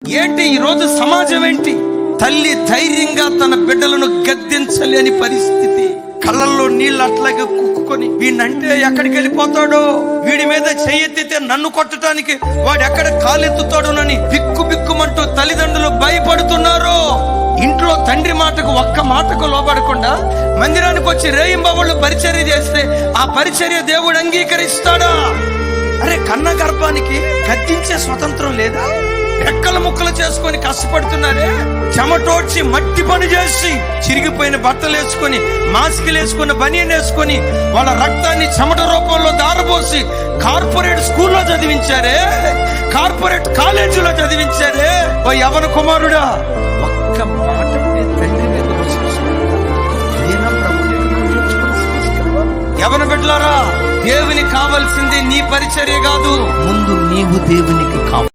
ఏంటి ఈరోజు సమాజం ఏంటి? తల్లి ధైర్యంగా తన బిడ్డలను గద్దించలేని పరిస్థితి. కళ్ళల్లో నీళ్ళు అట్లాగే కుక్కుకొని వీడినంటే ఎక్కడికి వెళ్ళిపోతాడో, వీడి మీద చెయ్యెత్తితే నన్ను కొట్టడానికి వాడు ఎక్కడ కాలెత్తుతాడోనని బిక్కుమంటూ తల్లిదండ్రులు భయపడుతున్నారు. ఇంట్లో తండ్రి మాటకు ఒక్క మాటకు లోబడకుండా మందిరానికి వచ్చి రేయింబవళ్ళు పరిచర్య చేస్తే ఆ పరిచర్య దేవుడు అంగీకరిస్తాడా? అరే, కన్న గర్భానికి గద్దించే స్వతంత్రం లేదా? రెక్కల ముక్కలు చేసుకొని కష్టపడుతున్నారే, చెమటోడ్చి మట్టి పని చేసి చిరిగిపోయిన బట్టలు వేసుకొని మాస్కులు వేసుకుని బనియన్ వేసుకొని వాళ్ళ రక్తాన్ని చెమట రూపంలో దారబోసి కార్పొరేట్ స్కూల్లో చదివించారే, కార్పొరేట్ కాలేజీలో చదివించారే. ఓ యవన కుమారుడా, ఒక్క మాట తండ్రి మీద యవన బిడ్డలారా, దేవునికి కావాల్సింది నీ పరిచర్య కాదు, ముందు నీవు దేవునికి కావాలి.